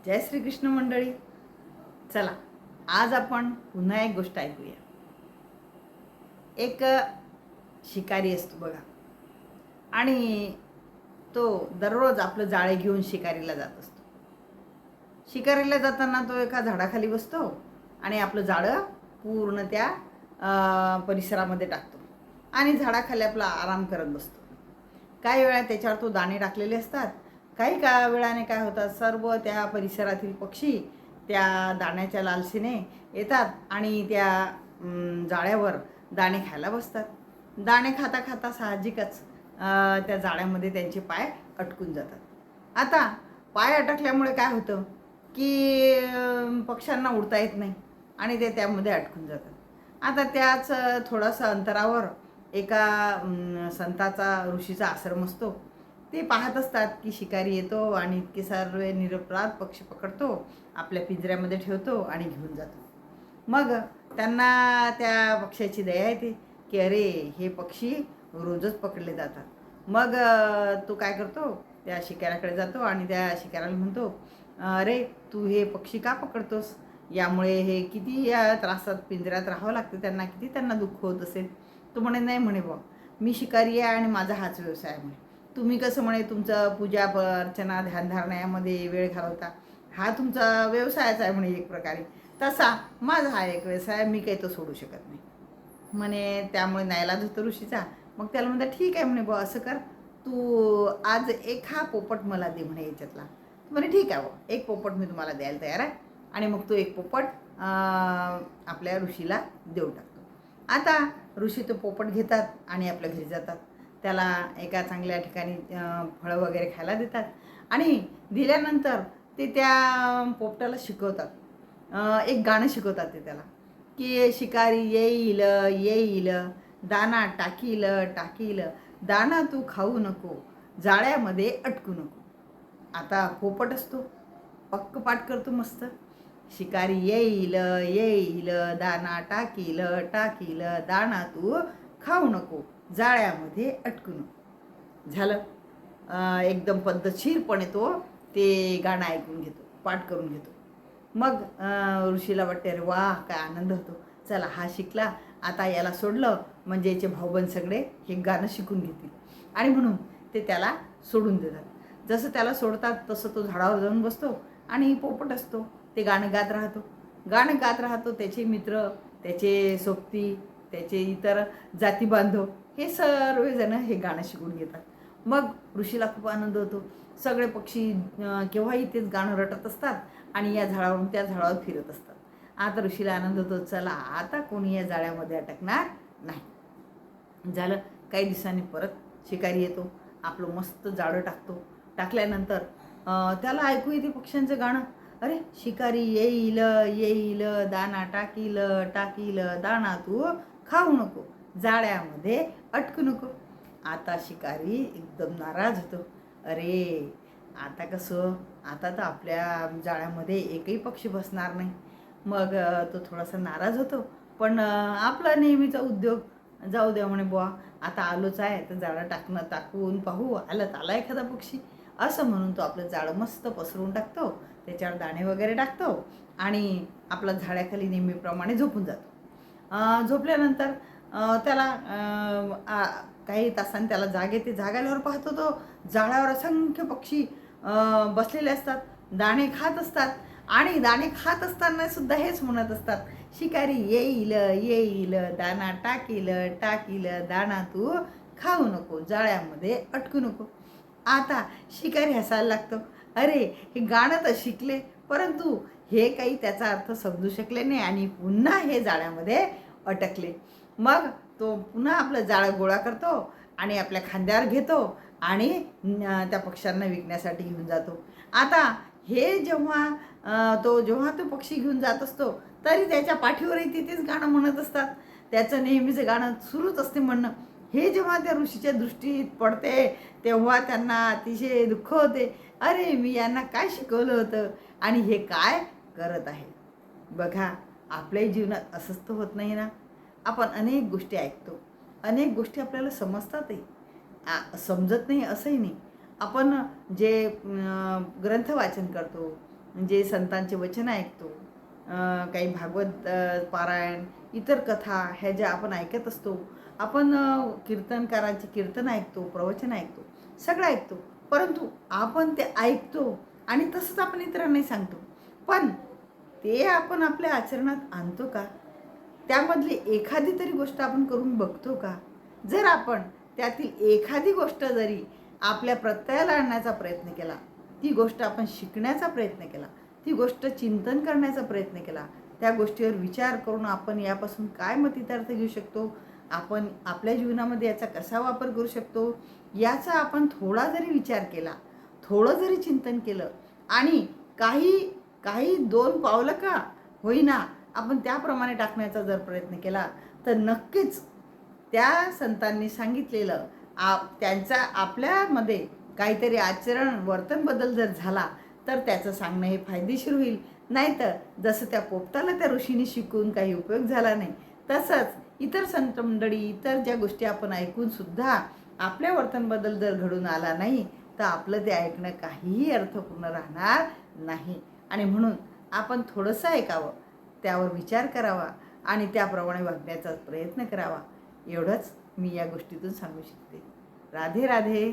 जय श्रीकृष्ण मंडळी. चला, आज आपण पुन्हा एक गोष्ट ऐकूया. एक शिकारी असतो बघा, आणि तो दररोज आपलं जाळे घेऊन शिकारीला जात असतो. शिकारीला जाताना तो एका झाडाखाली बसतो आणि आपलं जाळं पूर्ण त्या परिसरामध्ये टाकतो आणि झाडाखाली आपला आराम करत बसतो. काही वेळा त्याच्यावर तो दाणे टाकलेले असतात. काही वेळाने काय होतात, सर्व त्या परिसरातील पक्षी त्या दाण्याच्या लालसेने येतात आणि त्या जाळ्यावर दाणे खायला बसतात. दाणे खाता खाता साहजिकच त्या जाळ्यामध्ये त्यांचे पाय अटकून जातात. आता पाय अटकल्यामुळे काय होतं की पक्ष्यांना उडता येत नाही आणि ते त्यामध्ये अटकून जातात. आता त्याच थोडंसं अंतरावर एका संताचा ऋषीचा आश्रम असतो. ते पाहत असतात की शिकारी येतो आणि इतके सर्व निरपराध पक्षी पकडतो, आपल्या पिंजऱ्यामध्ये ठेवतो आणि घेऊन जातो. मग त्यांना त्या पक्ष्याची दया येते की अरे, हे पक्षी रोजच पकडले जातात. मग तो काय करतो, त्या शिकाऱ्याकडे जातो आणि त्या शिकाऱ्याला म्हणतो, अरे तू हे पक्षी का पकडतोस? यामुळे हे किती या त्रासात पिंजऱ्यात राहावं लागतं त्यांना, किती त्यांना दुःख होत असेल. तो म्हणे, नाही म्हणे बा, मी शिकारी आहे आणि माझा हाच व्यवसाय आहे म्हणे. तुम्ही कसं म्हणे तुमचं पूजा अर्चना ध्यानधारणा यामध्ये वेळ घालवता, हा तुमचा व्यवसायच आहे म्हणे एक प्रकारे, तसा माझा हा एक व्यवसाय, मी काही तो सोडू शकत नाही म्हणे. त्यामुळे नाईलाज होतो ऋषीचा. मग त्याला म्हणतात, ठीक आहे म्हणे बा, असं कर, तू आज एक हा पोपट मला दे म्हणे याच्यातला. म्हणे ठीक आहे बा, एक पोपट मी तुम्हाला द्यायला तयार आहे. आणि मग तो एक पोपट आपल्या ऋषीला देऊ टाकतो. आता ऋषी तो पोपट घेतात आणि आपल्या घरी जातात. त्याला एका चांगल्या ठिकाणी फळं वगैरे खायला देतात आणि दिल्यानंतर ते त्या पोपटाला शिकवतात, एक गाणं शिकवतात ते त्याला, की शिकारी येईल येईल, दाना टाकील टाकील, दाना तू खाऊ नको, जाळ्यामध्ये अटकू नको. आता पोपट असतो, पक्क पाठ करतो मस्त, शिकारी येईल येईल, दाना टाकील टाकील, दाना तू खाऊ नको, जाळ्यामध्ये अटकू नको. झालं. एकदम पद्धतशीरपणे तो ते गाणं ऐकून घेतो, पाठ करून घेतो. मग ऋषीला वाटते, अरे वा, काय आनंद होतो, चला हा शिकला, आता याला सोडलं म्हणजे याचे भाऊबंद सगळे हे गाणं शिकून घेतील. आणि म्हणून ते त्याला सोडून देतात. जसं त्याला सोडतात तसं तो झाडावर जाऊन बसतो आणि पोपट असतो, ते गाणं गात राहतो. गाणं गात राहतो. त्याचे मित्र, त्याचे सोबती, त्याचे इतर जाती बांधव हे सर्वजण हे गाणं शिकून घेतात. मग ऋषीला खूप आनंद होतो. सगळे पक्षी केव्हाही तेच गाणं रटत असतात आणि या झाडावरून त्या झाडावर फिरत असतात. आता ऋषीला आनंद होतो, चला आता कोणी या जाळ्यामध्ये अटकणार नाही. झालं. काही दिवसांनी परत शिकारी येतो, आपलं मस्त जाळं टाकतो. टाकल्यानंतर त्याला ऐकू येते पक्ष्यांचं गाणं, अरे शिकारी येईल येईल, दाना टाकील टाकील, दाना तू खाऊ नको, जाळ्यामध्ये अटकू नको. आता शिकारी एकदम नाराज होतो, अरे आता कसं, आता तर आपल्या जाळ्यामध्ये एकही पक्षी बसणार नाही. मग तो थोडासा नाराज होतो, पण आपला नेहमीचा उद्योग, जाऊ द्या म्हणे बुवा, आता आलोच आहे तर जाळं टाकून पाहू, आलं तर आला एखादा पक्षी, असं म्हणून तो आपलं जाळं मस्त पसरून टाकतो, त्याच्यावर दाणे वगैरे टाकतो आणि आपला झाडाखाली नेहमीप्रमाणे झोपून जातो. झोपल्यानंतर त्याला काही तासांनी त्याला जाग येते. जाग आल्यावर पाहतो तो जाळ्यावर असंख्य पक्षी बसलेले असतात, दाणे खात असतात आणि दाणे खात असताना सुद्धा हेच म्हणत असतात, शिकारी येईल येईल, दाना टाकील टाकील, दाना तू खाऊ नको, जाळ्यामध्ये अटकू नको. आता शिकारी हसायला लागतो, अरे हे गाणं तर शिकले, परंतु हे काही त्याचा अर्थ समजू शकले नाही आणि पुन्हा हे जाळ्यामध्ये अटकले. मग तो पुन्हा आपलं जाळं गोळा करतो आणि आपल्या खांद्यावर घेतो आणि त्या पक्ष्यांना विकण्यासाठी घेऊन जातो. आता हे जेव्हा तो पक्षी घेऊन जात असतो, तरी त्याच्या पाठीवरही तिथेच गाणं म्हणत असतात. त्याचं नेहमीचं गाणं सुरूच असते म्हणणं. हे जेव्हा त्या ऋषीच्या दृष्टीत पडते तेव्हा त्यांना अतिशय दुःख होते, अरे मी यांना काय शिकवलं होतं आणि हे काय करत आहे. बघा, आपल्याही जीवनात असंच तर होत नाही ना. आपण अनेक गोष्टी ऐकतो, अनेक गोष्टी आपल्याला समजतातही, समजत नाही असंही नाही. आपण जे ग्रंथ वाचन करतो, म्हणजे संतांचे वचन ऐकतो, काही भागवत पारायण, इतर कथा ह्या ज्या आपण ऐकत असतो, आपण कीर्तनकारांचे कीर्तन ऐकतो, प्रवचन ऐकतो, सगळं ऐकतो. परंतु आपण ते ऐकतो आणि तसंच आपण इतरांनाही सांगतो. पण ते आपण आपल्या आचरणात आणतो का? त्यामधली एखादी तरी गोष्ट आपण करून बघतो का? जर आपण त्यातील एखादी गोष्ट जरी आपल्या प्रत्ययाला आणण्याचा प्रयत्न केला, ती गोष्ट आपण शिकण्याचा प्रयत्न केला, ती गोष्ट चिंतन करण्याचा प्रयत्न केला, त्या गोष्टीवर विचार करून आपण यापासून काय मतितार्थ घेऊ शकतो, आपण आपल्या जीवनामध्ये याचा कसा वापर करू शकतो, याचा आपण थोडा जरी विचार केला, थोडं जरी चिंतन केलं आणि काही काही 2 पावलं का होईना आपण त्याप्रमाणे टाकण्याचा जर प्रयत्न केला, तर नक्कीच त्या संतांनी सांगितलेलं त्यांचा आपल्यामध्ये काहीतरी आचरण वर्तन बदल जर झाला, तर त्याचं सांगणं हे फायदेशीर होईल. नाहीतर जसं त्या पोपटाला त्या ऋषीने शिकून काही उपयोग झाला नाही, तसंच इतर संत मंडळी, इतर ज्या गोष्टी आपण ऐकून सुद्धा आपल्या वर्तन बदल जर घडून आला नाही, तर आपलं ते ऐकणं काहीही अर्थपूर्ण राहणार नाही. आणि म्हणून आपण थोडंसं ऐकावं, त्यावर विचार करावा आणि त्याप्रमाणे वागण्याचा प्रयत्न करावा. एवढंच मी या गोष्टीतून सांगू शकते. राधे राधे.